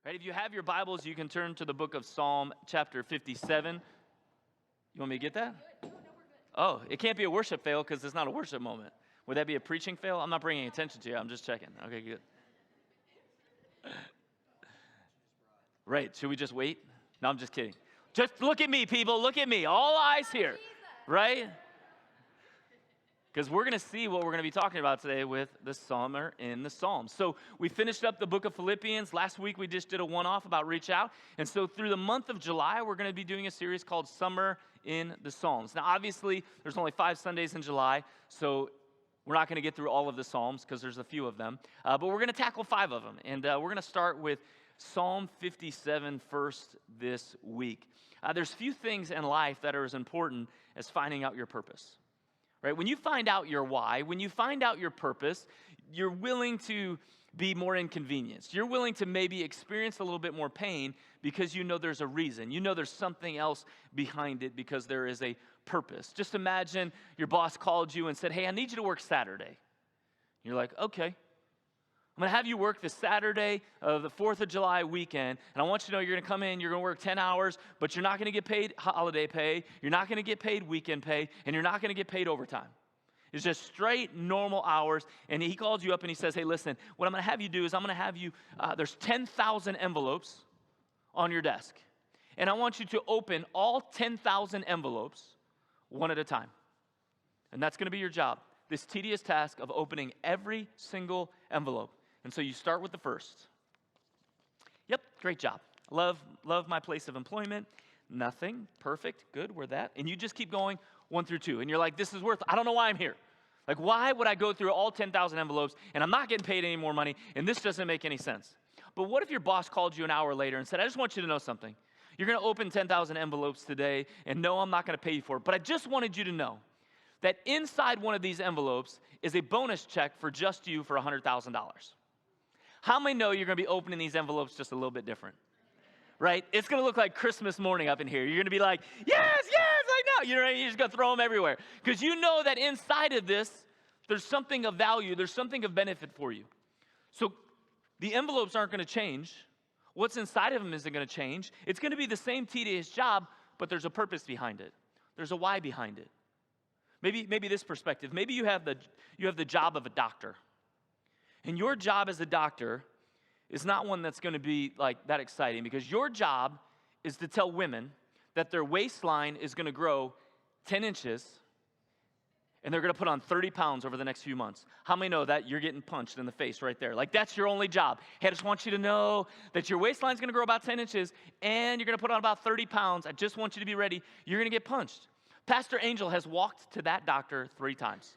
Right, if you have your Bibles, you can turn to the book of Psalm chapter 57. You want me to get that? Oh, it can't be a worship fail because it's not a worship moment. Would that be a preaching fail? I'm not bringing attention to you. I'm just checking. Okay, good. Right, should we just wait? No, I'm just kidding. Just look at me, people. Look at me. All eyes here. Right? Because we're going to see what we're going to be talking about today with the Summer in the Psalms. So we finished up the book of Philippians. Last week we just did a one-off about Reach Out. And so through the month of July, we're going to be doing a series called Summer in the Psalms. Now, obviously, there's only 5 Sundays in July, so we're not going to get through all of the Psalms because there's a few of them. But we're going to tackle 5 of them. And we're going to start with Psalm 57 first this week. There's few things in life that are as important as finding out your purpose. Right? When you find out your why, when you find out your purpose, you're willing to be more inconvenienced. You're willing to maybe experience a little bit more pain because you know there's a reason. You know there's something else behind it because there is a purpose. Just imagine your boss called you and said, "Hey, I need you to work Saturday." You're like, "Okay. I'm going to have you work this Saturday of the 4th of July weekend, and I want you to know you're going to come in, you're going to work 10 hours, but you're not going to get paid holiday pay, you're not going to get paid weekend pay, and you're not going to get paid overtime. It's just straight normal hours." And he calls you up and he says, "Hey, listen, what I'm going to have you do is I'm going to have you, there's 10,000 envelopes on your desk, and I want you to open all 10,000 envelopes one at a time. And that's going to be your job, this tedious task of opening every single envelope. And so you start with the first. Yep, great job. Love my place of employment. Nothing. Perfect. Good. We're that. And you just keep going 1 through 2. And you're like, this is worth, I don't know why I'm here. Like, why would I go through all 10,000 envelopes and I'm not getting paid any more money and this doesn't make any sense? But what if your boss called you an hour later and said, "I just want you to know something. You're going to open 10,000 envelopes today, and no, I'm not going to pay you for it. But I just wanted you to know that inside one of these envelopes is a bonus check for just you for $100,000. How many know you're going to be opening these envelopes just a little bit different? Right? It's going to look like Christmas morning up in here. You're going to be like, yes, I know. You're just going to throw them everywhere. Because you know that inside of this, there's something of value. There's something of benefit for you. So the envelopes aren't going to change. What's inside of them isn't going to change. It's going to be the same tedious job, but there's a purpose behind it. There's a why behind it. Maybe this perspective. Maybe you have the job of a doctor. And your job as a doctor is not one that's going to be like that exciting, because your job is to tell women that their waistline is going to grow 10 inches and they're going to put on 30 pounds over the next few months. How many know that you're getting punched in the face right there? Like, that's your only job. Hey, I just want you to know that your waistline's going to grow about 10 inches and you're going to put on about 30 pounds. I just want you to be ready. You're going to get punched. Pastor Angel has walked to that doctor 3 times.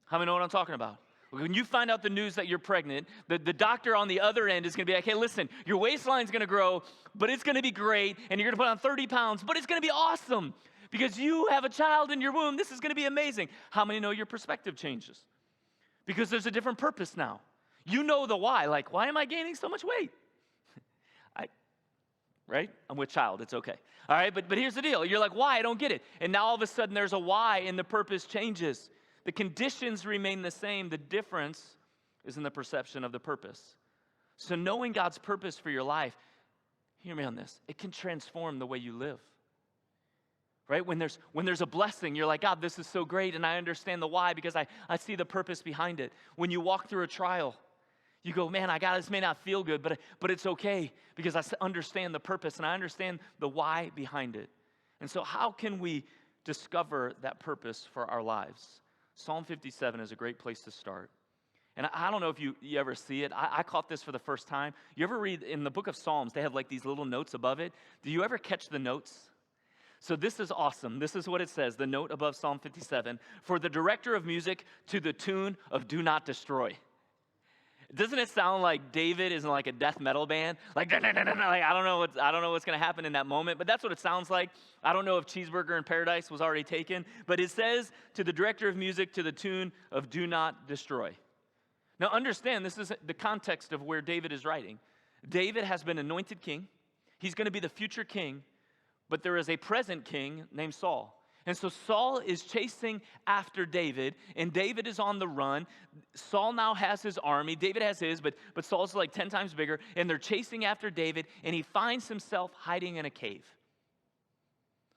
How many know what I'm talking about? When you find out the news that you're pregnant, the doctor on the other end is going to be like, "Hey, listen, your waistline's going to grow, but it's going to be great, and you're going to put on 30 pounds, but it's going to be awesome because you have a child in your womb. This is going to be amazing." How many know your perspective changes? Because there's a different purpose now. You know the why. Like, why am I gaining so much weight? Right? I'm with child. It's okay. All right, but here's the deal. You're like, why? I don't get it. And now all of a sudden there's a why, and the purpose changes. The conditions remain the same. The difference is in the perception of the purpose. So knowing God's purpose for your life, hear me on this, it can transform the way you live. Right? When there's a blessing, you're like, "God, this is so great, and I understand the why because I see the purpose behind it." When you walk through a trial, you go, "Man, this may not feel good, but it's okay because I understand the purpose and I understand the why behind it." And so how can we discover that purpose for our lives? Psalm 57 is a great place to start. And I don't know if you ever see it. I caught this for the first time. You ever read in the book of Psalms, they have like these little notes above it. Do you ever catch the notes? So this is awesome. This is what it says, the note above Psalm 57. "For the director of music to the tune of Do Not Destroy." Doesn't it sound like David is in like a death metal band? Like, like I don't know what's going to happen in that moment, but that's what it sounds like. I don't know if Cheeseburger in Paradise was already taken, but it says to the director of music to the tune of Do Not Destroy. Now understand, this is the context of where David is writing. David has been anointed king. He's going to be the future king, but there is a present king named Saul. And so Saul is chasing after David, and David is on the run. Saul now has his army. David has his, but Saul's like 10 times bigger, and they're chasing after David, and he finds himself hiding in a cave.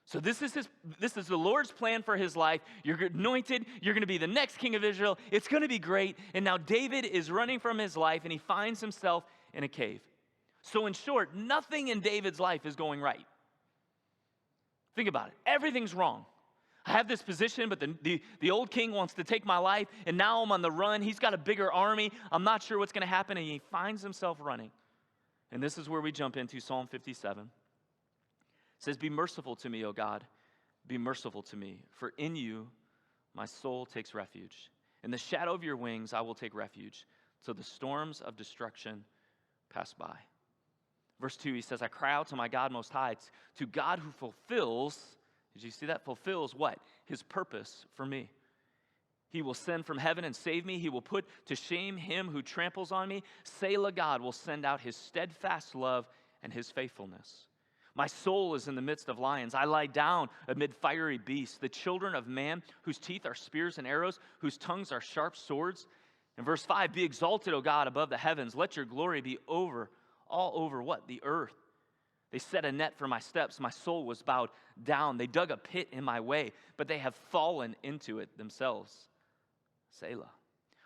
So this is the Lord's plan for his life. You're anointed. You're going to be the next king of Israel. It's going to be great. And now David is running from his life, and he finds himself in a cave. So in short, nothing in David's life is going right. Think about it. Everything's wrong. I have this position, but the old king wants to take my life, and now I'm on the run. He's got a bigger army. I'm not sure what's going to happen, and he finds himself running. And this is where we jump into Psalm 57. It says, "Be merciful to me, O God. Be merciful to me, for in you my soul takes refuge. In the shadow of your wings I will take refuge, till the storms of destruction pass by." Verse 2, he says, "I cry out to my God Most High, to God who fulfills," did you see that? Fulfills what? His purpose for me. "He will send from heaven and save me. He will put to shame him who tramples on me. Selah, God will send out his steadfast love and his faithfulness. My soul is in the midst of lions. I lie down amid fiery beasts, the children of man, whose teeth are spears and arrows, whose tongues are sharp swords." In verse 5, "Be exalted, O God, above the heavens. Let your glory be all over what? The earth. They set a net for my steps. My soul was bowed down. They dug a pit in my way, but they have fallen into it themselves. Selah.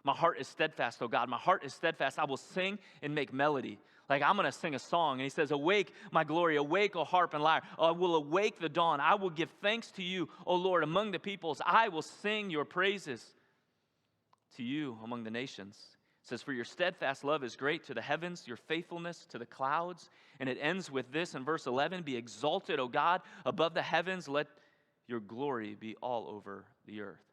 My heart is steadfast, O God. My heart is steadfast. I will sing and make melody." Like, I'm going to sing a song. And he says, "Awake, my glory. Awake, O harp and lyre. I will awake the dawn. I will give thanks to you, O Lord, among the peoples. I will sing your praises to you among the nations." It says, "For your steadfast love is great to the heavens, your faithfulness to the clouds." And it ends with this in verse 11, "Be exalted, O God, above the heavens. Let your glory be all over the earth."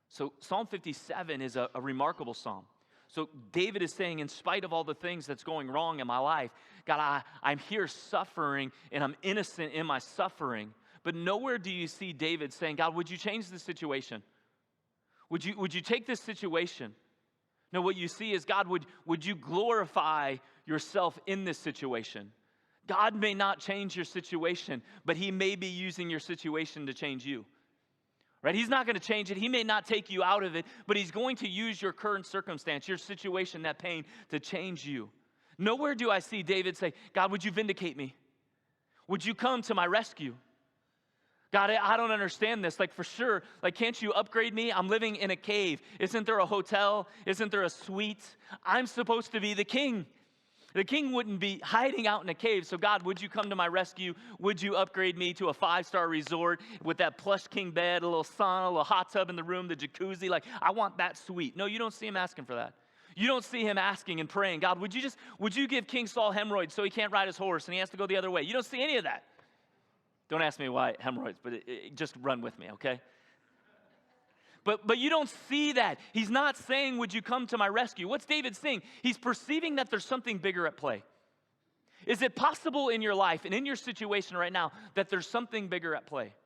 So Psalm 57 is a remarkable psalm. So David is saying, in spite of all the things that's going wrong in my life, God, I'm here suffering, and I'm innocent in my suffering. But nowhere do you see David saying, "God, would you change the situation? Would you take this situation?" No, what you see is, "God, would you glorify yourself in this situation?" God may not change your situation, but he may be using your situation to change you. Right? He's not going to change it. He may not take you out of it, but he's going to use your current circumstance, your situation, that pain, to change you. Nowhere do I see David say, "God, would you vindicate me? Would you come to my rescue? God, I don't understand this. Like, for sure, like, can't you upgrade me? I'm living in a cave. Isn't there a hotel? Isn't there a suite? I'm supposed to be the king. The king wouldn't be hiding out in a cave. So God, would you come to my rescue? Would you upgrade me to a 5-star resort with that plush king bed, a little sauna, a little hot tub in the room, the jacuzzi? Like, I want that suite." No, you don't see him asking for that. You don't see him asking and praying, "God, would you give King Saul hemorrhoids so he can't ride his horse and he has to go the other way?" You don't see any of that. Don't ask me why hemorrhoids, but just run with me, okay? But you don't see that. He's not saying, "Would you come to my rescue?" What's David saying? He's perceiving that there's something bigger at play. Is it possible in your life and in your situation right now that there's something bigger at play?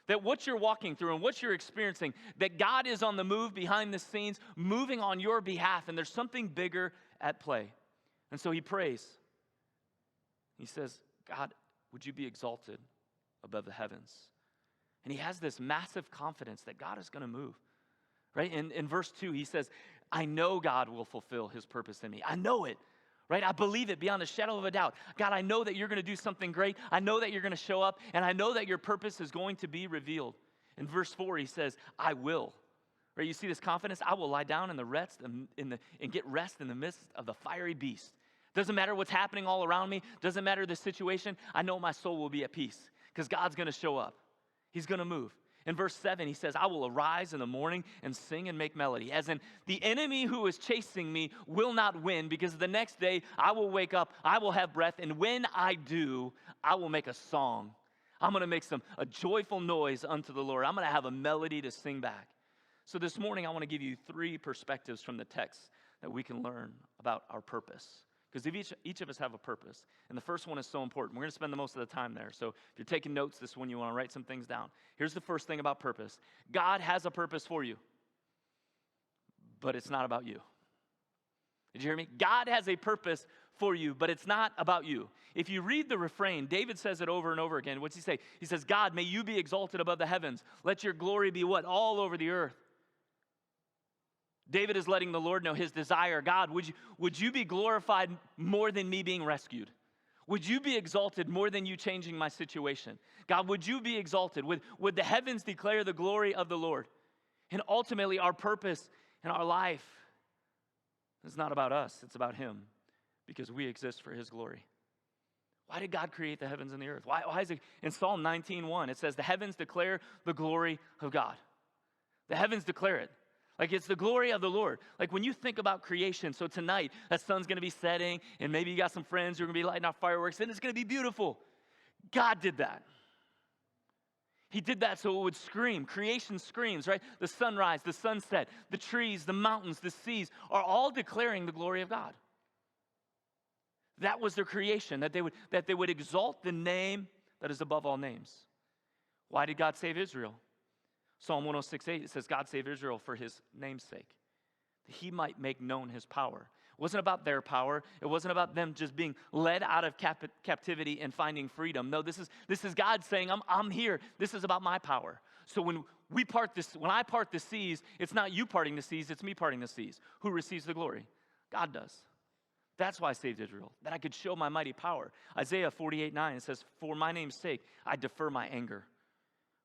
That what you're walking through and what you're experiencing, that God is on the move behind the scenes, moving on your behalf, and there's something bigger at play. And so he prays. He says, "God, would you be exalted above the heavens?" And he has this massive confidence that God is going to move, right? In verse 2, he says, "I know God will fulfill his purpose in me. I know it, right? I believe it beyond a shadow of a doubt. God, I know that you're going to do something great. I know that you're going to show up, and I know that your purpose is going to be revealed." In verse 4, he says, "I will." Right? You see this confidence? "I will lie down in the rest and get rest in the midst of the fiery beast." Doesn't matter what's happening all around me. Doesn't matter the situation. I know my soul will be at peace because God's going to show up. He's going to move. In verse 7, he says, "I will arise in the morning and sing and make melody." As in, the enemy who is chasing me will not win, because the next day I will wake up, I will have breath, and when I do, I will make a song. I'm going to make a joyful noise unto the Lord. I'm going to have a melody to sing back. So this morning, I want to give you 3 perspectives from the text that we can learn about our purpose. Because each of us have a purpose. And the first one is so important. We're going to spend the most of the time there. So if you're taking notes this one, you want to write some things down. Here's the first thing about purpose. God has a purpose for you, but it's not about you. Did you hear me? God has a purpose for you, but it's not about you. If you read the refrain, David says it over and over again. What's he say? He says, God, may you be exalted above the heavens. Let your glory be what? All over the earth. David is letting the Lord know his desire. God, would you be glorified more than me being rescued? Would you be exalted more than you changing my situation? God, would you be exalted? Would the heavens declare the glory of the Lord? And ultimately, our purpose in our life is not about us. It's about him, because we exist for his glory. Why did God create the heavens and the earth? Why is it? In Psalm 19:1, it says, the heavens declare the glory of God. The heavens declare it. Like, it's the glory of the Lord. Like, when you think about creation, so tonight, that sun's going to be setting, and maybe you got some friends who are going to be lighting off fireworks, and it's going to be beautiful. God did that. He did that so it would scream. Creation screams, right? The sunrise, the sunset, the trees, the mountains, the seas are all declaring the glory of God. That was their creation, that they would exalt the name that is above all names. Why did God save Israel? Psalm 106:8, it says, God saved Israel for his name's sake, that he might make known his power. It wasn't about their power. It wasn't about them just being led out of captivity and finding freedom. No, this is God saying, I'm here. This is about my power. So when I part the seas, it's not you parting the seas, it's me parting the seas. Who receives the glory? God does. That's why I saved Israel, that I could show my mighty power. Isaiah 48:9, it says, for my name's sake, I defer my anger.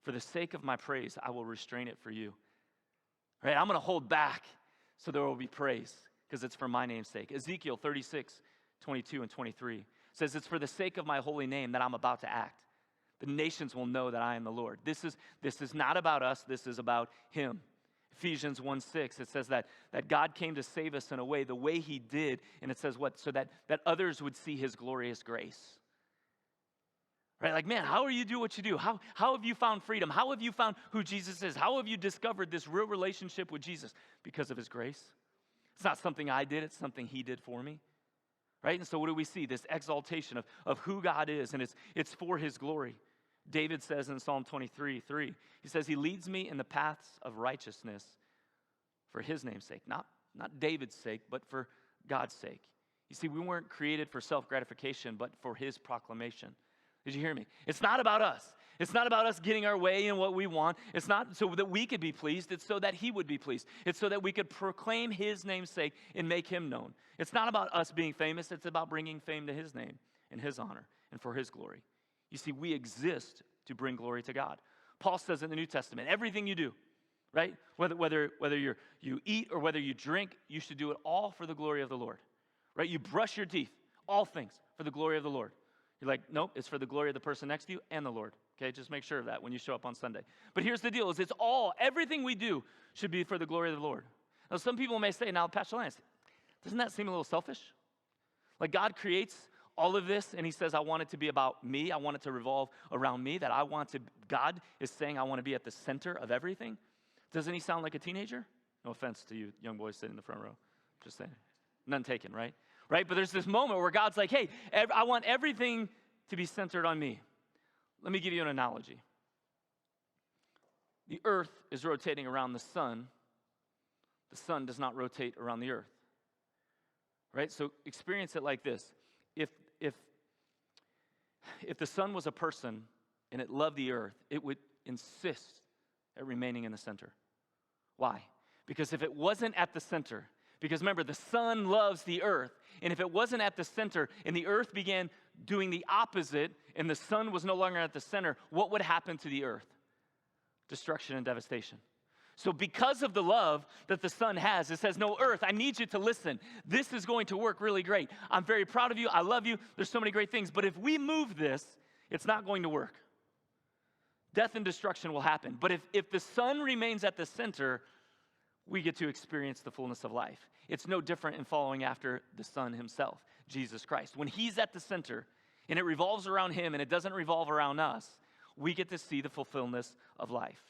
For the sake of my praise, I will restrain it for you. Right? I'm going to hold back so there will be praise, because it's for my name's sake. Ezekiel 36:22 and 23 says, it's for the sake of my holy name that I'm about to act. The nations will know that I am the Lord. This is not about us. This is about him. Ephesians 1:6, it says that God came to save us in a way, the way he did, and it says what? So that others would see his glorious grace. Right? Like, man, how are you do what you do? How have you found freedom? How have you found who Jesus is? How have you discovered this real relationship with Jesus? Because of his grace. It's not something I did. It's something he did for me. Right? And so what do we see? This exaltation of who God is, and it's for his glory. David says in Psalm 23:3, he says, he leads me in the paths of righteousness for his name's sake. Not David's sake, but for God's sake. You see, we weren't created for self-gratification, but for his proclamation. Did you hear me? It's not about us. It's not about us getting our way in what we want. It's not so that we could be pleased. It's so that he would be pleased. It's so that we could proclaim his name's sake and make him known. It's not about us being famous. It's about bringing fame to his name and his honor and for his glory. You see, we exist to bring glory to God. Paul says in the New Testament, everything you do, right? Whether you eat or whether you drink, you should do it all for the glory of the Lord. Right? You brush your teeth, all things for the glory of the Lord. You're like, nope, it's for the glory of the person next to you and the Lord. Okay, just make sure of that when you show up on Sunday. But here's the deal, is everything we do should be for the glory of the Lord. Now, some people may say, now, Pastor Lance, doesn't that seem a little selfish? Like, God creates all of this, and he says, I want it to be about me. I want it to revolve around me, God is saying I want to be at the center of everything. Doesn't he sound like a teenager? No offense to you young boys sitting in the front row. Just saying. None taken, right? Right? But there's this moment where God's like, hey, I want everything to be centered on me. Let me give you an analogy. The earth is rotating around the sun. The sun does not rotate around the earth. Right? So experience it like this. If the sun was a person and it loved the earth, it would insist at remaining in the center. Why? Because if it wasn't at the center, because remember, the sun loves the earth, and if it wasn't at the center and the earth began doing the opposite and the sun was no longer at the center, what would happen to the earth? Destruction and devastation. So because of the love that the sun has, it says, no, earth, I need you to listen. This is going to work really great. I'm very proud of you. I love you. There's so many great things. But if we move this, it's not going to work. Death and destruction will happen. But if the sun remains at the center, we get to experience the fullness of life. It's no different in following after the Son himself, Jesus Christ. When he's at the center and it revolves around him and it doesn't revolve around us, we get to see the fulfillment of life.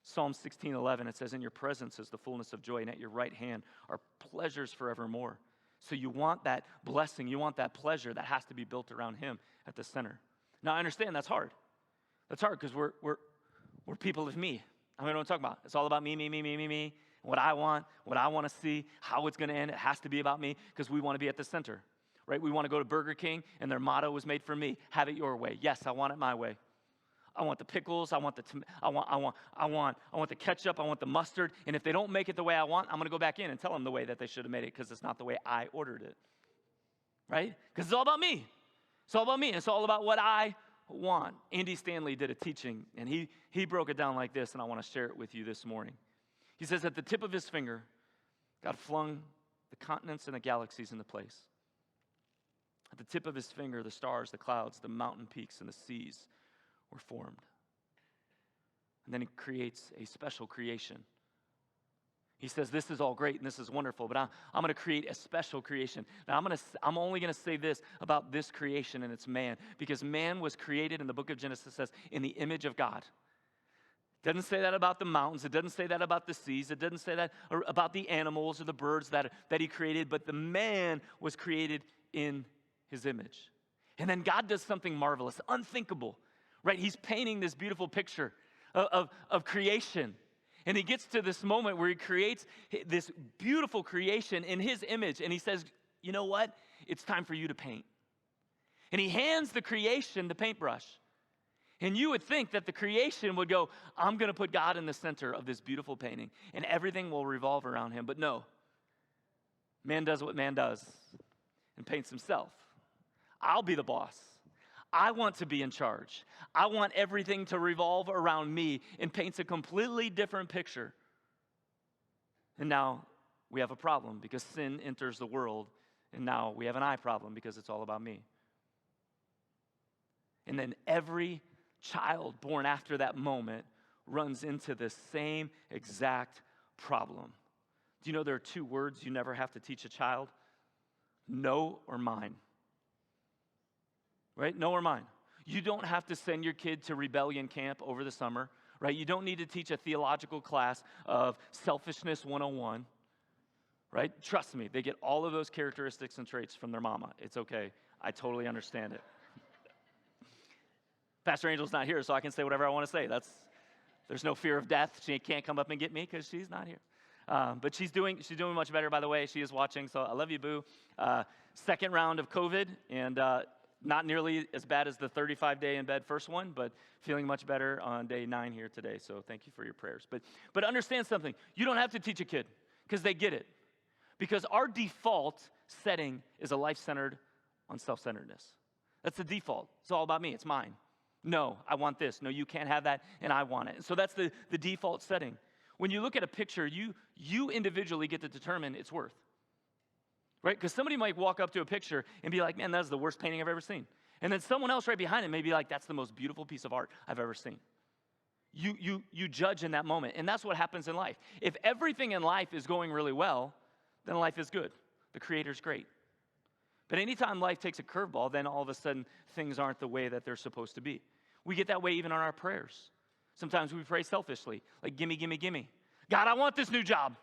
Psalm 16:11, it says, in your presence is the fullness of joy, and at your right hand are pleasures forevermore. So you want that blessing, you want that pleasure that has to be built around him at the center. Now, I understand that's hard. That's hard because we're people of me. I mean, what I'm talking about. It's all about me. And what I want to see, how it's going to end. It has to be about me because we want to be at the center, right? We want to go to Burger King and their motto was made for me. Have it your way. Yes, I want it my way. I want the pickles. I want the ketchup. I want the mustard. And if they don't make it the way I want, I'm going to go back in and tell them the way that they should have made it because it's not the way I ordered it, right? Because it's all about me. It's all about me. It's all about what I want. Andy Stanley did a teaching, and he broke it down like this, and I want to share it with you this morning. He says, at the tip of his finger, God flung the continents and the galaxies into place. At the tip of his finger, the stars, the clouds, the mountain peaks, and the seas were formed. And then he creates a special creation. He says, this is all great and this is wonderful, but I'm going to create a special creation. Now, I'm only going to say this about this creation, and it's man, because man was created, in the book of Genesis says, in the image of God. It doesn't say that about the mountains. It doesn't say that about the seas. It doesn't say that about the animals or the birds that he created, but the man was created in his image. And then God does something marvelous, unthinkable, right? He's painting this beautiful picture of creation. And he gets to this moment where he creates this beautiful creation in his image. And he says, you know what? It's time for you to paint. And he hands the creation the paintbrush. And you would think that the creation would go, I'm going to put God in the center of this beautiful painting, and everything will revolve around him. But no, man does what man does and paints himself. I'll be the boss. I want to be in charge. I want everything to revolve around me, and paints a completely different picture. And now we have a problem because sin enters the world, and now we have an eye problem because it's all about me. And then every child born after that moment runs into the same exact problem. Do you know there are 2 words you never have to teach a child? No or mine. Right? No or mine. You don't have to send your kid to rebellion camp over the summer, right? You don't need to teach a theological class of selfishness 101, right? Trust me, they get all of those characteristics and traits from their mama. It's okay. I totally understand it. Pastor Angel's not here, so I can say whatever I want to say. There's no fear of death. She can't come up and get me because she's not here. But she's doing much better, by the way. She is watching, so I love you, boo. Second round of COVID, and not nearly as bad as the 35-day in bed first one, but feeling much better on day 9 here today. So thank you for your prayers. But understand something. You don't have to teach a kid because they get it. Because our default setting is a life centered on self-centeredness. That's the default. It's all about me. It's mine. No, I want this. No, you can't have that, and I want it. And so that's the default setting. When you look at a picture, you individually get to determine its worth. Right? Because somebody might walk up to a picture and be like, man, that's the worst painting I've ever seen. And then someone else right behind it may be like, that's the most beautiful piece of art I've ever seen. You judge in that moment, and that's what happens in life. If everything in life is going really well, then life is good. The Creator's great. But anytime life takes a curveball, then all of a sudden things aren't the way that they're supposed to be. We get that way even on our prayers. Sometimes we pray selfishly, like gimme, gimme, gimme. God, I want this new job.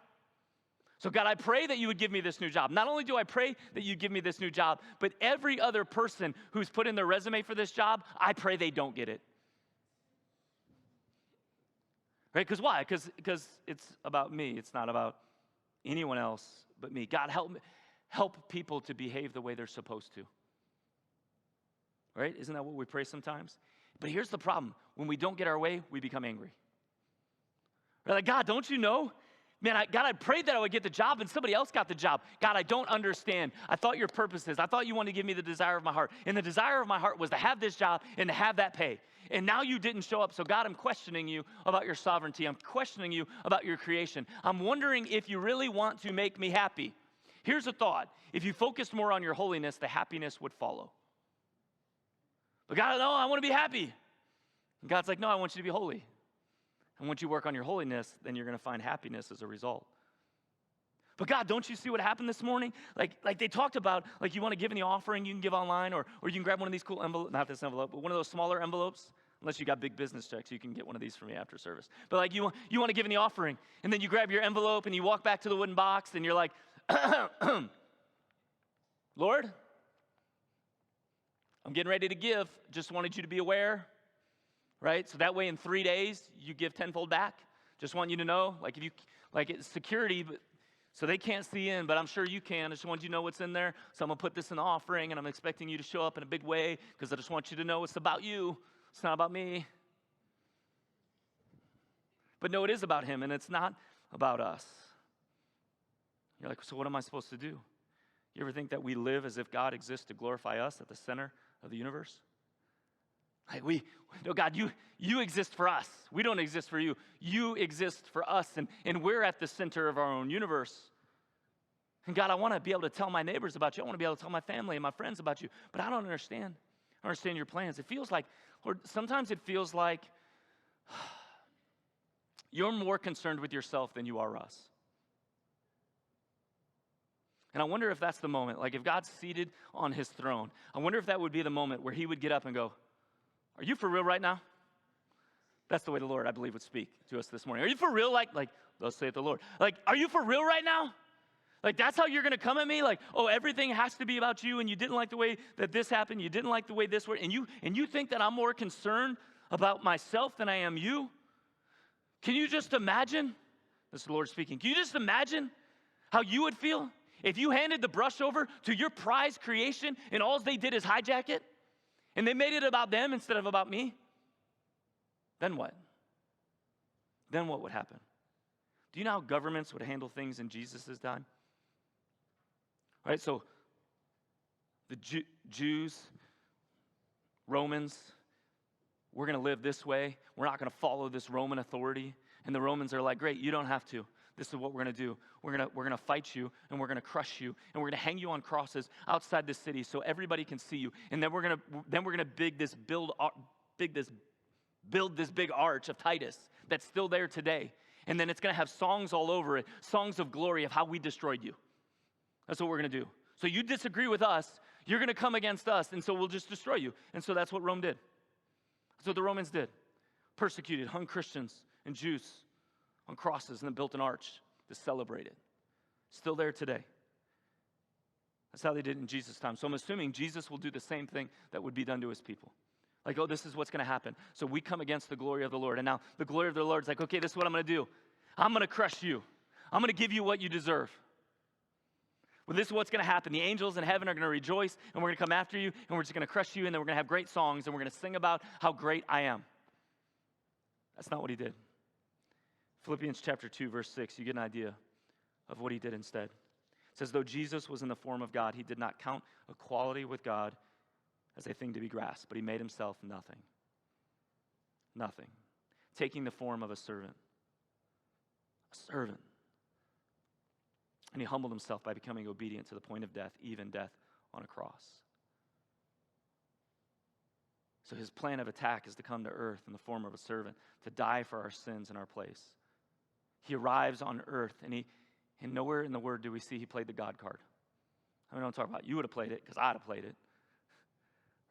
So God, I pray that you would give me this new job. Not only do I pray that you give me this new job, but every other person who's put in their resume for this job, I pray they don't get it. Right? Because why? Because it's about me. It's not about anyone else but me. God, help people to behave the way they're supposed to. Right? Isn't that what we pray sometimes? But here's the problem. When we don't get our way, we become angry. We're like, God, don't you know? Man, God, I prayed that I would get the job and somebody else got the job. God, I don't understand. I thought your purpose is. I thought you wanted to give me the desire of my heart. And the desire of my heart was to have this job and to have that pay. And now you didn't show up. So God, I'm questioning you about your sovereignty. I'm questioning you about your creation. I'm wondering if you really want to make me happy. Here's a thought. If you focused more on your holiness, the happiness would follow. But God, no, I want to be happy. And God's like, no, I want you to be holy. And once you work on your holiness, then you're going to find happiness as a result. But God, don't you see what happened this morning? Like they talked about, like you want to give in the offering, you can give online, or you can grab one of these cool envelopes, not this envelope, but one of those smaller envelopes. Unless you got big business checks, you can get one of these from me after service. But like you want to give in the offering, and then you grab your envelope and you walk back to the wooden box, and you're like, Lord, I'm getting ready to give. Just wanted you to be aware. Right? So that way in 3 days, you give tenfold back. Just want you to know, Like it's security, but so they can't see in, but I'm sure you can. I just want you to know what's in there. So I'm going to put this in the offering, and I'm expecting you to show up in a big way because I just want you to know it's about you. It's not about me. But no, it is about him, and it's not about us. You're like, so what am I supposed to do? You ever think that we live as if God exists to glorify us at the center of the universe? Like no, God, you exist for us. We don't exist for you. You exist for us, and we're at the center of our own universe. And God, I want to be able to tell my neighbors about you. I want to be able to tell my family and my friends about you, but I don't understand. I don't understand your plans. It feels like, Lord, sometimes it feels like you're more concerned with yourself than you are us. And I wonder if that's the moment, like if God's seated on his throne, I wonder if that would be the moment where he would get up and go, are you for real right now? That's the way the Lord, I believe, would speak to us this morning. Are you for real? Like thus saith the Lord. Like, are you for real right now? Like, that's how you're going to come at me? Like, oh, everything has to be about you, and you didn't like the way that this happened. You didn't like the way this worked. And you think that I'm more concerned about myself than I am you? Can you just imagine? This is the Lord speaking. Can you just imagine how you would feel if you handed the brush over to your prized creation and all they did is hijack it? And they made it about them instead of about me? Then what? Then what would happen? Do you know how governments would handle things in Jesus' time? All right, so the Jews, Romans, we're going to live this way. We're not going to follow this Roman authority. And the Romans are like, great, you don't have to. This is what we're going to do. We're going to fight you, and we're going to crush you, and we're going to hang you on crosses outside the city so everybody can see you. And then we're going to build this big arch of Titus that's still there today. And then it's going to have songs all over it, songs of glory of how we destroyed you. That's what we're going to do. So you disagree with us, you're going to come against us, and so we'll just destroy you. And so that's what Rome did. That's what the Romans did. Persecuted, hung Christians and Jews on crosses, and then built an arch to celebrate it. Still there today. That's how they did in Jesus' time. So I'm assuming Jesus will do the same thing that would be done to his people. Like, oh, this is what's going to happen. So we come against the glory of the Lord. And now the glory of the Lord is like, okay, this is what I'm going to do. I'm going to crush you. I'm going to give you what you deserve. Well, this is what's going to happen. The angels in heaven are going to rejoice, and we're going to come after you, and we're just going to crush you, and then we're going to have great songs, and we're going to sing about how great I am. That's not what he did. Philippians chapter 2, verse 6, you get an idea of what he did instead. It says, though Jesus was in the form of God, he did not count equality with God as a thing to be grasped, but he made himself nothing. Nothing. Taking the form of a servant. A servant. And he humbled himself by becoming obedient to the point of death, even death on a cross. So his plan of attack is to come to earth in the form of a servant, to die for our sins in our place. He arrives on earth, and nowhere in the Word do we see he played the God card. I don't talk about you would have played it, because I'd have played it.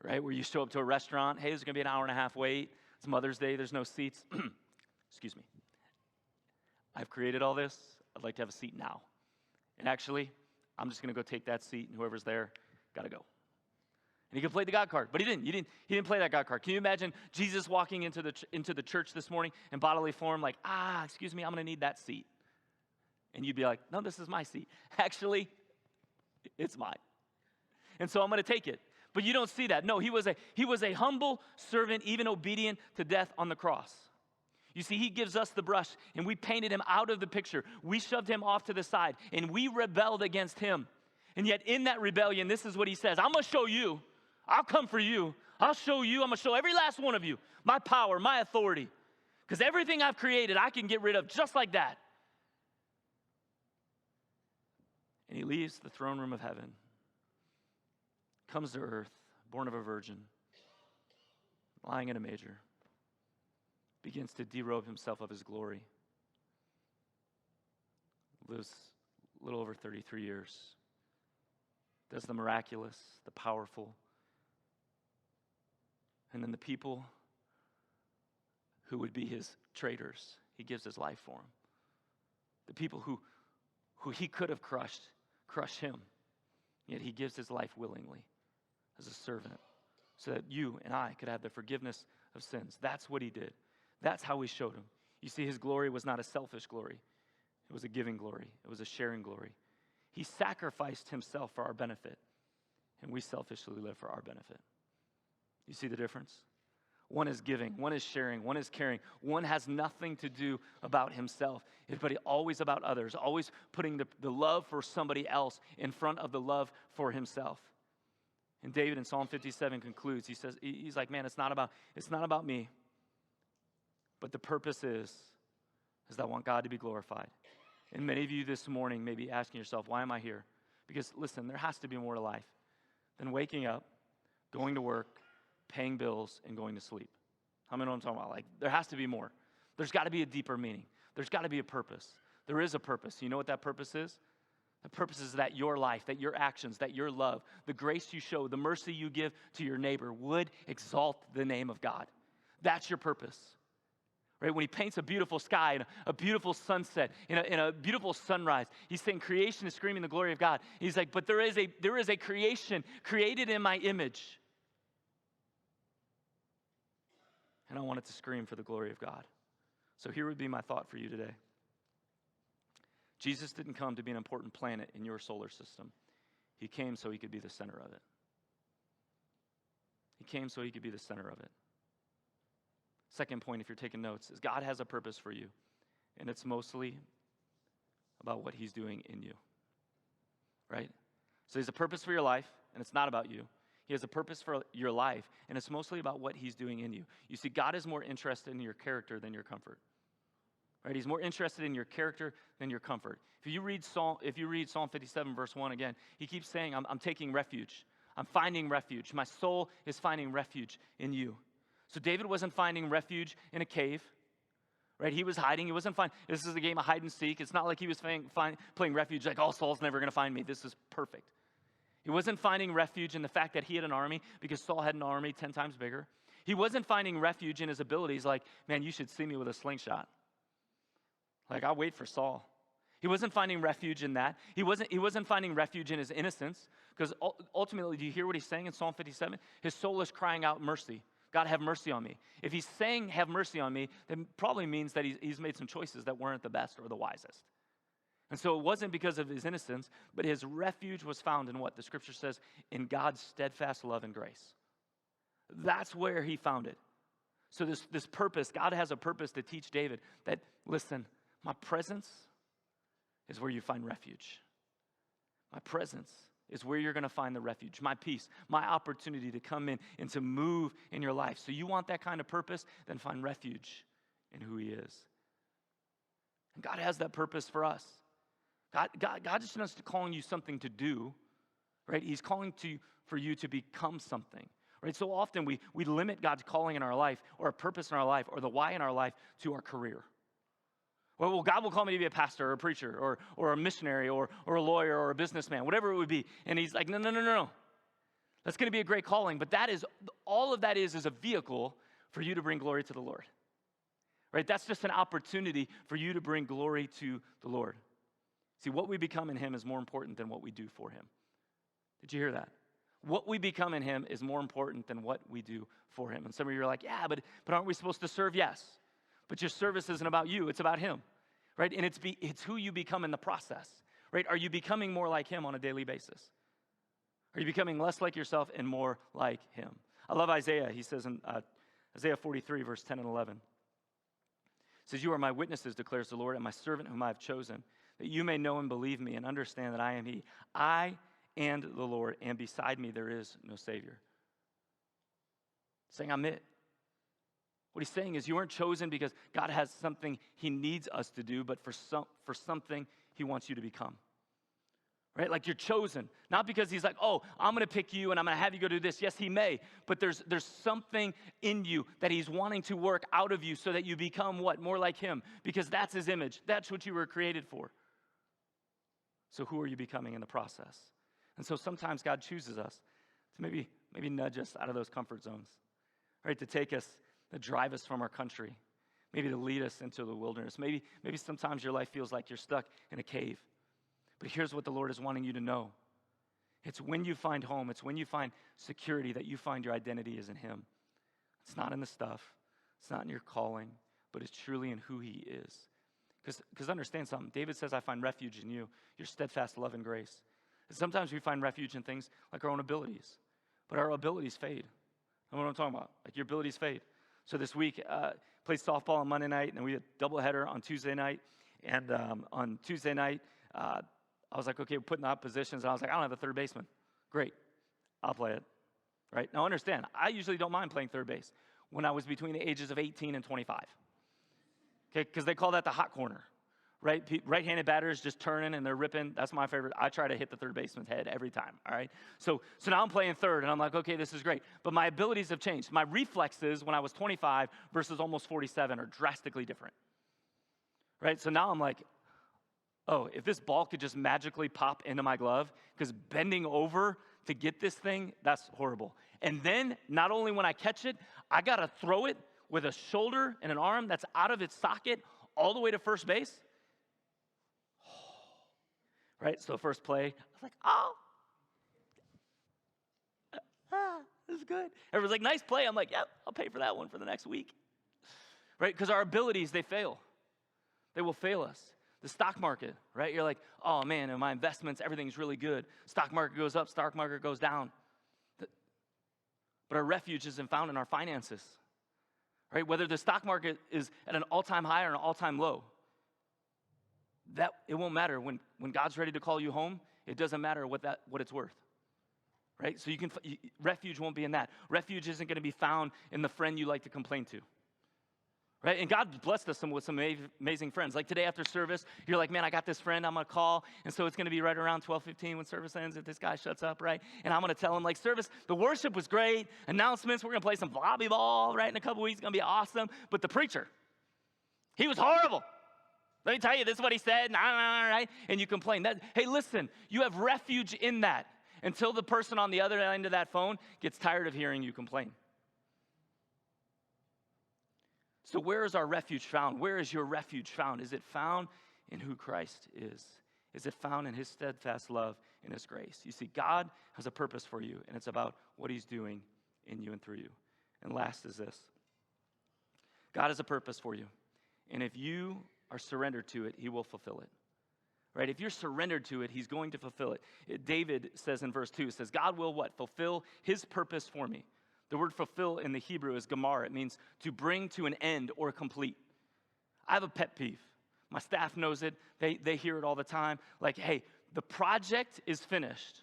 Right? Where you show up to a restaurant, hey, there's going to be an hour and a half wait. It's Mother's Day, there's no seats. Excuse me. I've created all this. I'd like to have a seat now. And actually, I'm just going to go take that seat, and whoever's there, got to go. And he could play the God card, but he didn't. He didn't play that God card. Can you imagine Jesus walking into the church this morning in bodily form, like, excuse me, I'm going to need that seat. And you'd be like, no, this is my seat. Actually, it's mine. And so I'm going to take it. But you don't see that. No, he was a humble servant, even obedient to death on the cross. You see, he gives us the brush, and we painted him out of the picture. We shoved him off to the side, and we rebelled against him. And yet in that rebellion, this is what he says, I'm going to show you. I'll come for you. I'll show you. I'm going to show every last one of you my power, my authority. Because everything I've created, I can get rid of just like that. And he leaves the throne room of heaven, comes to earth, born of a virgin, lying in a manger, begins to derobe himself of his glory, lives a little over 33 years, does the miraculous, the powerful, and then the people who would be his traitors, he gives his life for them. The people who he could have crush him, yet he gives his life willingly as a servant so that you and I could have the forgiveness of sins. That's what he did. That's how we showed him. You see, his glory was not a selfish glory. It was a giving glory. It was a sharing glory. He sacrificed himself for our benefit, and we selfishly live for our benefit. You see the difference? One is giving, one is sharing, one is caring. One has nothing to do about himself, but always about others, always putting the love for somebody else in front of the love for himself. And David in Psalm 57 concludes, he's like, man, it's not about me, but the purpose is that I want God to be glorified. And many of you this morning may be asking yourself, why am I here? Because listen, there has to be more to life than waking up, going to work, paying bills, and going to sleep. How many know what I'm talking about? Like, there has to be more. There's got to be a deeper meaning. There's got to be a purpose. There is a purpose. You know what that purpose is? The purpose is that your life, that your actions, that your love, the grace you show, the mercy you give to your neighbor would exalt the name of God. That's your purpose. Right? When he paints a beautiful sky and a beautiful sunset and a beautiful sunrise, he's saying creation is screaming the glory of God. He's like, but there is a creation created in my image. And I want it to scream for the glory of God. So here would be my thought for you today. Jesus didn't come to be an important planet in your solar system. He came so he could be the center of it. He came so he could be the center of it. Second point, if you're taking notes, is God has a purpose for you. And it's mostly about what he's doing in you. Right? So he has a purpose for your life, and it's not about you. He has a purpose for your life, and it's mostly about what he's doing in you. You see, God is more interested in your character than your comfort. Right? He's more interested in your character than your comfort. If you read Psalm 57, verse 1 again, he keeps saying, I'm taking refuge. I'm finding refuge. My soul is finding refuge in you. So David wasn't finding refuge in a cave. Right? He was hiding. He wasn't finding. This is a game of hide and seek. It's not like he was playing refuge like, oh, Saul's never going to find me. This is perfect. He wasn't finding refuge in the fact that he had an army because Saul had an army 10 times bigger. He wasn't finding refuge in his abilities like, man, you should see me with a slingshot. Like, I'll wait for Saul. He wasn't finding refuge in that. He wasn't finding refuge in his innocence because ultimately, do you hear what he's saying in Psalm 57? His soul is crying out mercy. God, have mercy on me. If he's saying have mercy on me, then probably means that he's made some choices that weren't the best or the wisest. And so it wasn't because of his innocence, but his refuge was found in what? The scripture says, in God's steadfast love and grace. That's where he found it. So this purpose, God has a purpose to teach David that, listen, my presence is where you find refuge. My presence is where you're going to find the refuge, my peace, my opportunity to come in and to move in your life. So you want that kind of purpose? Then find refuge in who he is. And God has that purpose for us. God is not just calling you something to do, right? He's calling for you to become something, right? So often we limit God's calling in our life or a purpose in our life or the why in our life to our career. Well, God will call me to be a pastor or a preacher or a missionary or a lawyer or a businessman, whatever it would be. And he's like, no. That's going to be a great calling, but all of that is a vehicle for you to bring glory to the Lord, right? That's just an opportunity for you to bring glory to the Lord. See, what we become in him is more important than what we do for him. Did you hear that? What we become in him is more important than what we do for him. And some of you are like, yeah, but aren't we supposed to serve? Yes. But your service isn't about you, it's about him, right? And it's who you become in the process, right? Are you becoming more like him on a daily basis? Are you becoming less like yourself and more like him? I love Isaiah. He says in Isaiah 43, verse 10 and 11. It says, you are my witnesses, declares the Lord, and my servant whom I have chosen, that you may know and believe me and understand that I am he. I and the Lord, and beside me there is no Savior. Saying I'm it. What he's saying is you weren't chosen because God has something he needs us to do, but for something he wants you to become. Right? Like you're chosen, not because he's like, oh, I'm going to pick you and I'm going to have you go do this. Yes, he may, but there's something in you that he's wanting to work out of you so that you become what? More like him, because that's his image. That's what you were created for. So who are you becoming in the process? And so sometimes God chooses us to maybe nudge us out of those comfort zones, right? To take us, to drive us from our country, maybe to lead us into the wilderness. Maybe sometimes your life feels like you're stuck in a cave. But here's what the Lord is wanting you to know. It's when you find home, it's when you find security that you find your identity is in him. It's not in the stuff. It's not in your calling, but it's truly in who he is. Because understand something. David says, I find refuge in you, your steadfast love and grace. And sometimes we find refuge in things like our own abilities. But our abilities fade. That's what I'm talking about. Like your abilities fade. So this week, played softball on Monday night, and we had a doubleheader on Tuesday night. And on Tuesday night, I was like, okay, we're putting out positions. And I was like, I don't have a third baseman. Great. I'll play it. Right? Now understand, I usually don't mind playing third base when I was between the ages of 18 and 25. Okay, because they call that the hot corner, right? Right-handed batters just turning and they're ripping. That's my favorite. I try to hit the third baseman's head every time, all right? So now I'm playing third, and I'm like, okay, this is great. But my abilities have changed. My reflexes when I was 25 versus almost 47 are drastically different, right? So now I'm like, oh, if this ball could just magically pop into my glove, because bending over to get this thing, that's horrible. And then, not only when I catch it, I got to throw it with a shoulder and an arm that's out of its socket all the way to first base. Right? So first play, I was like, oh. This is good. Everyone's like, nice play. I'm like, yep, I'll pay for that one for the next week. Right? Because our abilities, they fail. They will fail us. The stock market, right? You're like, oh man, in my investments, everything's really good. Stock market goes up, stock market goes down. But our refuge isn't found in our finances, right? Whether the stock market is at an all-time high or an all-time low, that it won't matter. When God's ready to call you home, it doesn't matter what it's worth, right? So refuge won't be in that. Refuge isn't going to be found in the friend you like to complain to. Right? And God blessed us with some amazing friends. Like today after service, you're like, man, I got this friend I'm going to call. And so it's going to be right around 12:15 when service ends if this guy shuts up, right? And I'm going to tell him, like, service, the worship was great. Announcements, we're going to play some volleyball, right? In a couple weeks, it's going to be awesome. But the preacher, he was horrible. Let me tell you, this is what he said, right? And you complain. Hey, listen, you have refuge in that until the person on the other end of that phone gets tired of hearing you complain. So where is our refuge found? Where is your refuge found? Is it found in who Christ is? Is it found in his steadfast love and his grace? You see, God has a purpose for you, and it's about what he's doing in you and through you. And last is this. God has a purpose for you, and if you are surrendered to it, he will fulfill it. Right? If you're surrendered to it, he's going to fulfill it. David says in verse 2, it says, God will what? Fulfill his purpose for me. The word fulfill in the Hebrew is gamar. It means to bring to an end or complete. I have a pet peeve. My staff knows it. They hear it all the time. Like, hey, the project is finished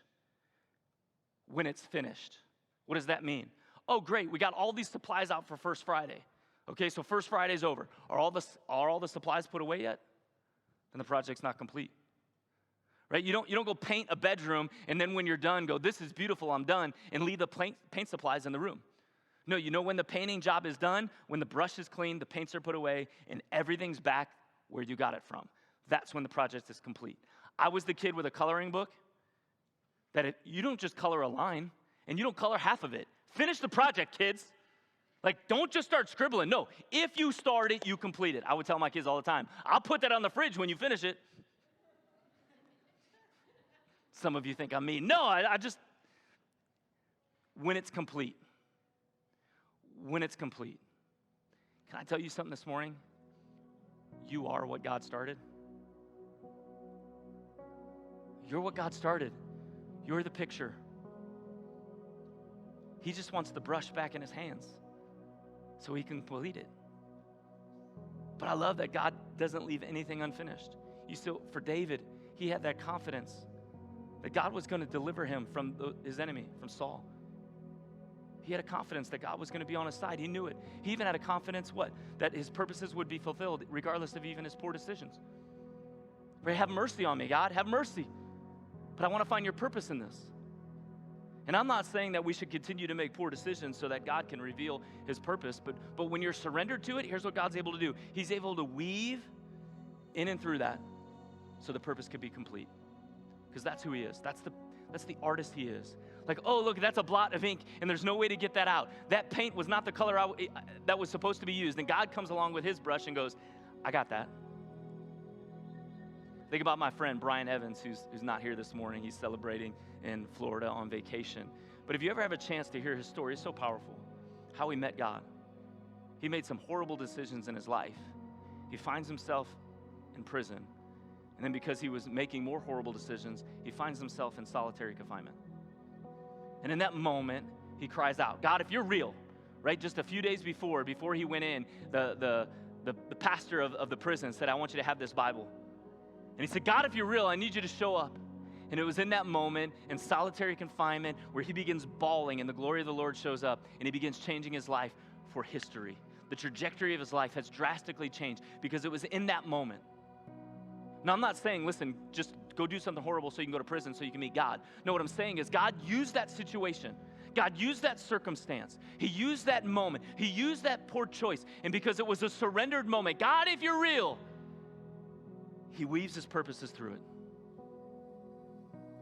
when it's finished. What does that mean? Oh, great. We got all these supplies out for First Friday. Okay, so First Friday's over. Are all the supplies put away yet? Then the project's not complete. Right? You don't go paint a bedroom and then when you're done go, this is beautiful, I'm done, and leave the paint supplies in the room. No, you know when the painting job is done, when the brush is clean, the paints are put away, and everything's back where you got it from. That's when the project is complete. I was the kid with a coloring book that you don't just color a line, and you don't color half of it. Finish the project, kids. Like, don't just start scribbling. No, if you start it, you complete it. I would tell my kids all the time, I'll put that on the fridge when you finish it. Some of you think I'm mean. No, I just, when it's complete. When it's complete. Can I tell you something this morning? You are what God started. You're what God started. You're the picture. He just wants the brush back in his hands so he can complete it. But I love that God doesn't leave anything unfinished. For David, he had that confidence that God was going to deliver him from his enemy, from Saul. He had a confidence that God was going to be on his side. He knew it. He even had a confidence, that his purposes would be fulfilled, regardless of even his poor decisions. Right? Have mercy on me, God. Have mercy. But I want to find your purpose in this. And I'm not saying that we should continue to make poor decisions so that God can reveal his purpose, but when you're surrendered to it, here's what God's able to do. He's able to weave in and through that so the purpose could be complete. Because that's who he is. That's the artist he is. Like, oh, look, that's a blot of ink, and there's no way to get that out. That paint was not the color that was supposed to be used. And God comes along with his brush and goes, I got that. Think about my friend, Brian Evans, who's not here this morning. He's celebrating in Florida on vacation. But if you ever have a chance to hear his story, it's so powerful. How he met God. He made some horrible decisions in his life. He finds himself in prison. And then because he was making more horrible decisions, he finds himself in solitary confinement. And in that moment, he cries out, God, if you're real, right? Just a few days before he went in, the pastor of the prison said, I want you to have this Bible. And he said, God, if you're real, I need you to show up. And it was in that moment, in solitary confinement, where he begins bawling and the glory of the Lord shows up and he begins changing his life for history. The trajectory of his life has drastically changed because it was in that moment. Now, I'm not saying, listen, just go do something horrible so you can go to prison so you can meet God. No, what I'm saying is God used that situation. God used that circumstance. He used that moment. He used that poor choice. And because it was a surrendered moment, God, if you're real, he weaves his purposes through it.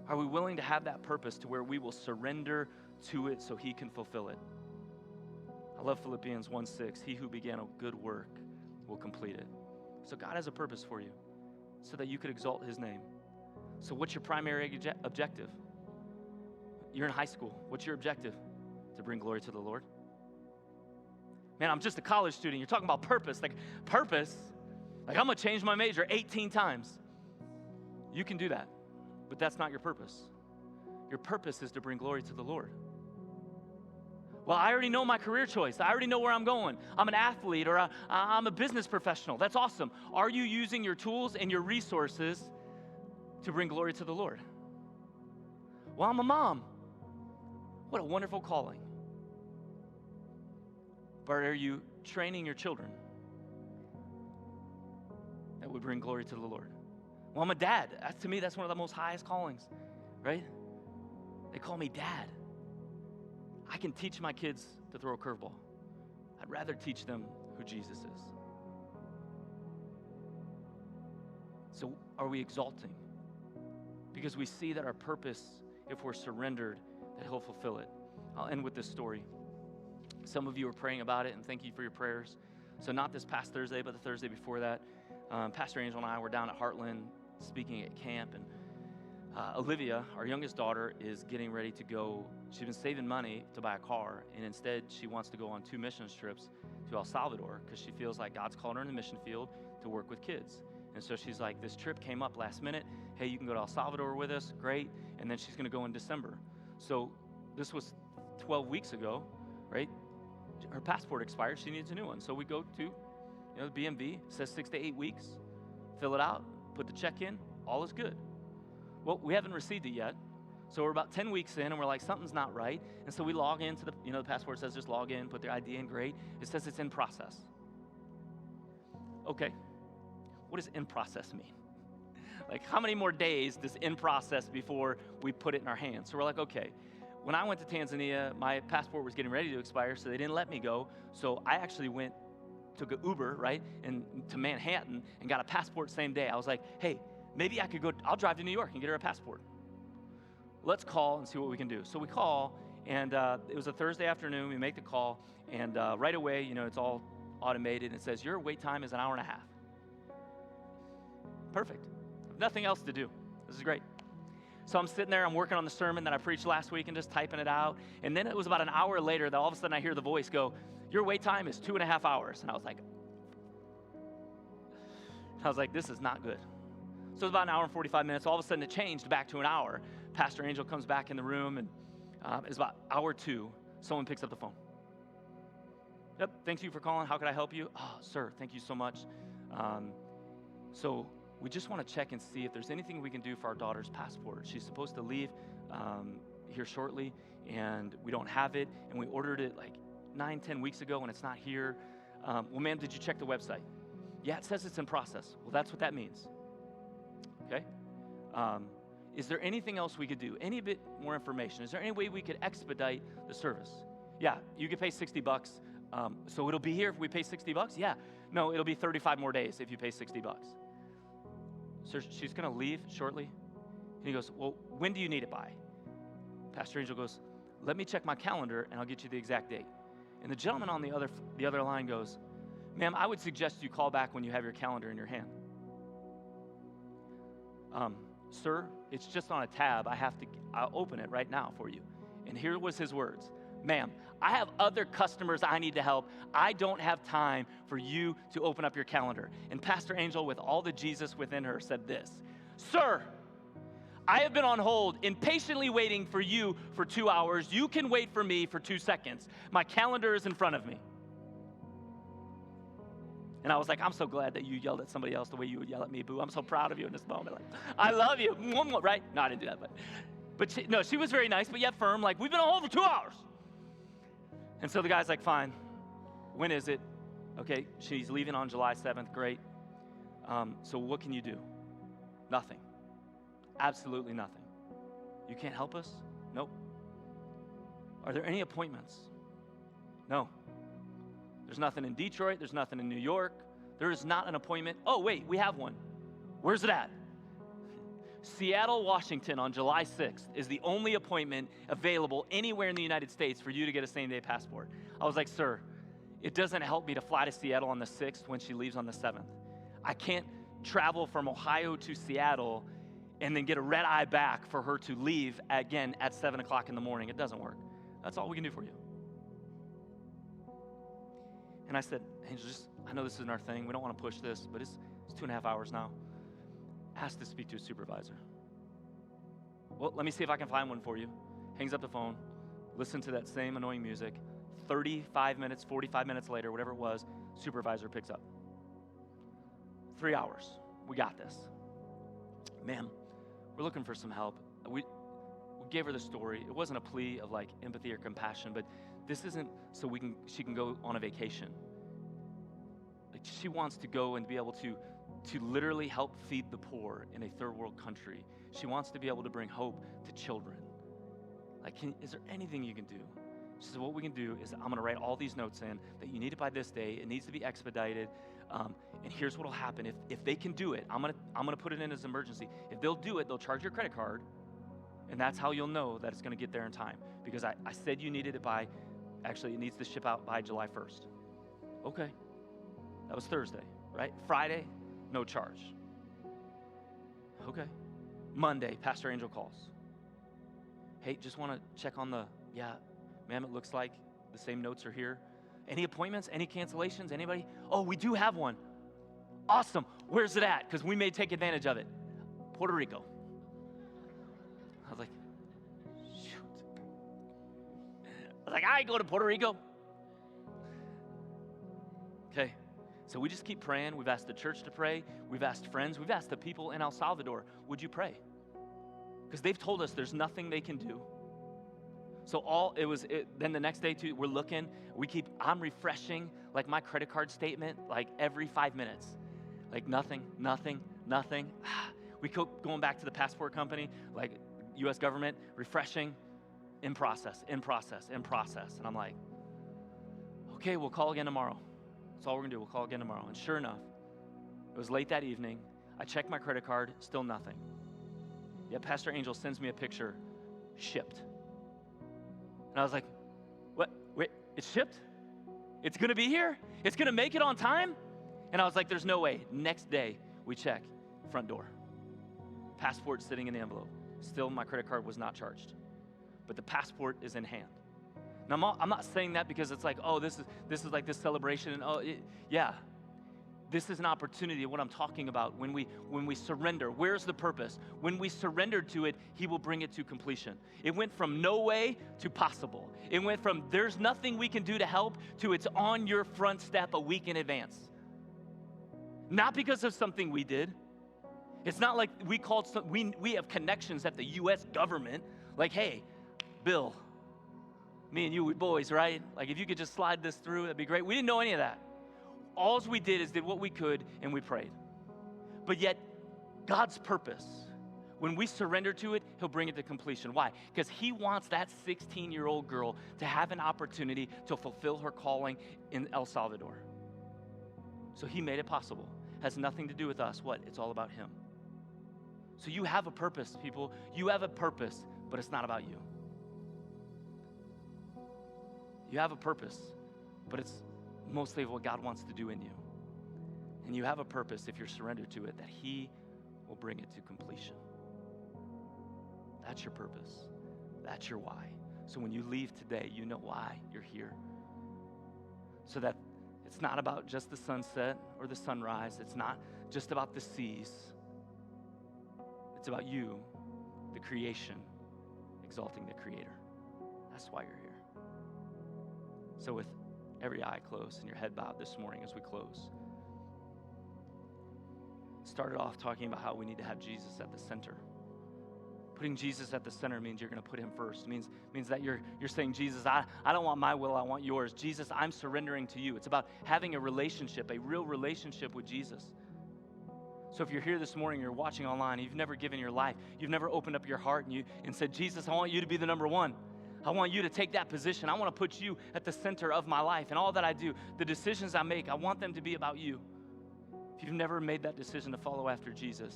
Are we willing to have that purpose to where we will surrender to it so he can fulfill it? I love Philippians 1:6. He who began a good work will complete it. So God has a purpose for you so that you could exalt his name. So what's your primary objective? You're in high school. What's your objective? To bring glory to the Lord? Man, I'm just a college student. You're talking about purpose. Like, purpose? Like, I'm going to change my major 18 times. You can do that, but that's not your purpose. Your purpose is to bring glory to the Lord. Well, I already know my career choice. I already know where I'm going. I'm an athlete or I'm a business professional. That's awesome. Are you using your tools and your resources to bring glory to the Lord? Well, I'm a mom. What a wonderful calling. But are you training your children that would bring glory to the Lord? Well, I'm a dad. To me, that's one of the most highest callings, right? They call me dad. I can teach my kids to throw a curveball. I'd rather teach them who Jesus is. So are we exalting? Because we see that our purpose, if we're surrendered, that he'll fulfill it. I'll end with this story. Some of you are praying about it, and thank you for your prayers. So not this past Thursday, but the Thursday before that, Pastor Angel and I were down at Heartland speaking at camp, and Olivia, our youngest daughter, is getting ready to go. She's been saving money to buy a car, and instead she wants to go on 2 missions trips to El Salvador because she feels like God's called her in the mission field to work with kids. And so she's like, this trip came up last minute. Hey, you can go to El Salvador with us. Great. And then she's going to go in December. So this was 12 weeks ago, right? Her passport expired. She needs a new one. So we go to the BMV. It says 6 to 8 weeks. Fill it out. Put the check in. All is good. Well, we haven't received it yet. So we're about 10 weeks in, and we're like, something's not right. And so we log into the passport says just log in, put their ID in, great. It says it's in process. Okay. What does in process mean? Like, how many more days does in process before we put it in our hands? So we're like, okay. When I went to Tanzania, my passport was getting ready to expire, so they didn't let me go. So I actually took an Uber, right, and to Manhattan and got a passport same day. I was like, hey, maybe I could go, I'll drive to New York and get her a passport. Let's call and see what we can do. So we call, and it was a Thursday afternoon. We make the call, and right away, it's all automated. It says, your wait time is an hour and a half. Perfect. Nothing else to do. This is great. So I'm sitting there, I'm working on the sermon that I preached last week and just typing it out. And then it was about an hour later that all of a sudden I hear the voice go, your wait time is 2.5 hours. And I was like, this is not good. So it was about an hour and 45 minutes. All of a sudden it changed back to an hour. Pastor Angel comes back in the room, and it's about hour 2. Someone picks up the phone. Yep, thank you for calling. How could I help you? Oh, sir, thank you so much. So we just want to check and see if there's anything we can do for our daughter's passport. She's supposed to leave here shortly, and we don't have it, and we ordered it like 9-10 weeks ago, and it's not here. Well, ma'am, did you check the website? Yeah, it says it's in process. Well, that's what that means. Okay? Is there anything else we could do? Any bit more information? Is there any way we could expedite the service? Yeah, you could pay $60. So it'll be here if we pay $60? Yeah. No, it'll be 35 more days if you pay $60. So she's going to leave shortly. And he goes, well, when do you need it by? Pastor Angel goes, let me check my calendar and I'll get you the exact date. And the gentleman on the other line goes, ma'am, I would suggest you call back when you have your calendar in your hand. Sir, it's just on a tab. I'll open it right now for you. And here was his words. ma'am, I have other customers I need to help. I don't have time for you to open up your calendar. And Pastor Angel, with all the Jesus within her, said this, sir, I have been on hold, impatiently waiting for you for 2 hours. You can wait for me for 2 seconds. My calendar is in front of me. And I was like, I'm so glad that you yelled at somebody else the way you would yell at me, boo. I'm so proud of you in this moment. Like, I love you, right? No, I didn't do that, but she was very nice, but yet firm. Like, we've been on hold for 2 hours. And so the guy's like, fine. When is it? Okay, she's leaving on July 7th. Great. So what can you do? Nothing. Absolutely nothing. You can't help us? Nope. Are there any appointments? No. There's nothing in Detroit. There's nothing in New York. There is not an appointment. Oh, wait, we have one. Where's it at? Seattle, Washington on July 6th is the only appointment available anywhere in the United States for you to get a same-day passport. I was like, sir, it doesn't help me to fly to Seattle on the 6th when she leaves on the 7th. I can't travel from Ohio to Seattle and then get a red eye back for her to leave again at 7 o'clock in the morning. It doesn't work. That's all we can do for you. And I said, Angel, I know this isn't our thing. We don't want to push this, but it's 2.5 hours now. Ask to speak to a supervisor. Well, let me see if I can find one for you. Hangs up the phone, listen to that same annoying music. 35 minutes, 45 minutes later, whatever it was, supervisor picks up. 3 hours. We got this. Ma'am, we're looking for some help. We gave her the story. It wasn't a plea of like empathy or compassion, but this isn't so she can go on a vacation. Like, she wants to go and be able to literally help feed the poor in a third world country. She wants to be able to bring hope to children. Like, is there anything you can do? She said, what we can do is I'm going to write all these notes in that you need it by this day. It needs to be expedited. And here's what will happen. If they can do it, I'm gonna put it in as emergency. If they'll do it, they'll charge your credit card. And that's how you'll know that it's going to get there in time. Because I said you needed it it needs to ship out by July 1st. Okay. That was Thursday, right? Friday, no charge. Okay. Monday, Pastor Angel calls. Hey, just want to check on ma'am, it looks like the same notes are here. Any appointments? Any cancellations? Anybody? Oh, we do have one. Awesome. Where's it at? Because we may take advantage of it. Puerto Rico. I was like, shoot. I was like, I go to Puerto Rico. Okay. So we just keep praying. We've asked the church to pray. We've asked friends. We've asked the people in El Salvador, would you pray? Because they've told us there's nothing they can do. So then the next day too, we're looking, I'm refreshing like my credit card statement like every 5 minutes. Like nothing. We keep going back to the passport company, like US government, refreshing, in process. And I'm like, okay, we'll call again tomorrow. That's all we're gonna do, we'll call again tomorrow. And sure enough, it was late that evening. I checked my credit card, still nothing. Yet Pastor Angel sends me a picture, shipped. And I was like, what? Wait, it's shipped? It's gonna be here? It's gonna make it on time? And I was like, there's no way. Next day, we check, front door. Passport sitting in the envelope. Still, my credit card was not charged. But the passport is in hand. Now, I'm not saying that because it's like, oh, this is like this celebration. And yeah. This is an opportunity of what I'm talking about when we surrender. Where's the purpose? When we surrender to it, He will bring it to completion. It went from no way to possible. It went from there's nothing we can do to help to it's on your front step a week in advance. Not because of something we did. It's not like we have connections at the U.S. government. Like, hey, Bill, me and you, we boys, right? Like, if you could just slide this through, that'd be great. We didn't know any of that. All we did is did what we could and we prayed. But yet, God's purpose, when we surrender to it, He'll bring it to completion. Why? Because He wants that 16-year-old girl to have an opportunity to fulfill her calling in El Salvador. So He made it possible. Has nothing to do with us. What? It's all about Him. So you have a purpose, people. You have a purpose, but it's not about you. You have a purpose, but it's mostly of what God wants to do in you. And you have a purpose if you're surrendered to it, that He will bring it to completion. That's your purpose. That's your why. So when you leave today, you know why you're here. So that it's not about just the sunset or the sunrise. It's not just about the seas. It's about you, the creation, exalting the Creator. That's why you're here. So with every eye closed and your head bowed this morning as we close, started off talking about how we need to have Jesus at the center. Putting Jesus at the center means you're going to put him first. It means that you're saying, Jesus, I don't want my will, I want yours. Jesus, I'm surrendering to you. It's about having a relationship, a real relationship with Jesus. So if you're here this morning, you're watching online, you've never given your life, you've never opened up your heart and said, Jesus, I want you to be the number one. I want you to take that position. I want to put you at the center of my life. And all that I do, the decisions I make, I want them to be about you. If you've never made that decision to follow after Jesus,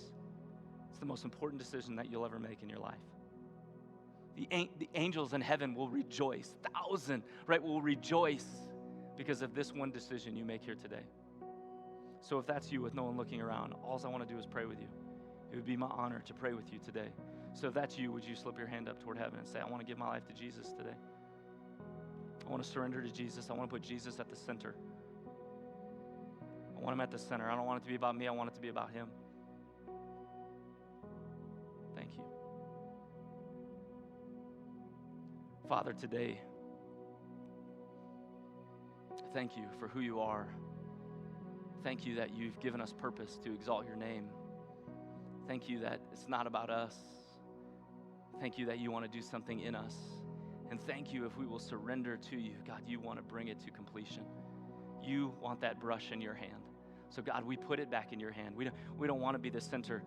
it's the most important decision that you'll ever make in your life. The angels in heaven will rejoice. Thousands, right, will rejoice because of this one decision you make here today. So if that's you with no one looking around, all I want to do is pray with you. It would be my honor to pray with you today. So if that's you, would you slip your hand up toward heaven and say, I want to give my life to Jesus today. I want to surrender to Jesus. I want to put Jesus at the center. I want him at the center. I don't want it to be about me. I want it to be about him. Thank you. Father, today, thank you for who you are. Thank you that you've given us purpose to exalt your name. Thank you that it's not about us. Thank you that you want to do something in us. And thank you if we will surrender to you. God, you want to bring it to completion. You want that brush in your hand. So God, we put it back in your hand. We don't want to be the center.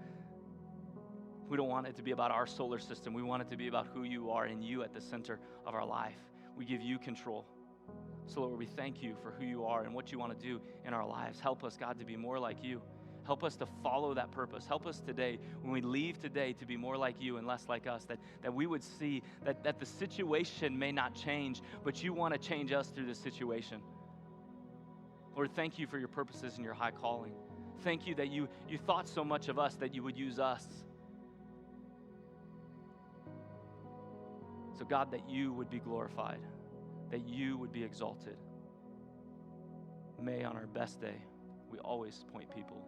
We don't want it to be about our solar system. We want it to be about who you are and you at the center of our life. We give you control. So Lord, we thank you for who you are and what you want to do in our lives. Help us, God, to be more like you. Help us to follow that purpose. Help us today, when we leave today, to be more like you and less like us, that we would see that the situation may not change, but you want to change us through the situation. Lord, thank you for your purposes and your high calling. Thank you that you thought so much of us that you would use us. So God, that you would be glorified, that you would be exalted. May on our best day, we always point people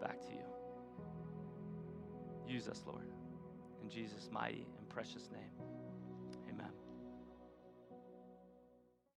back to you. Use us, Lord. In Jesus' mighty and precious name, amen.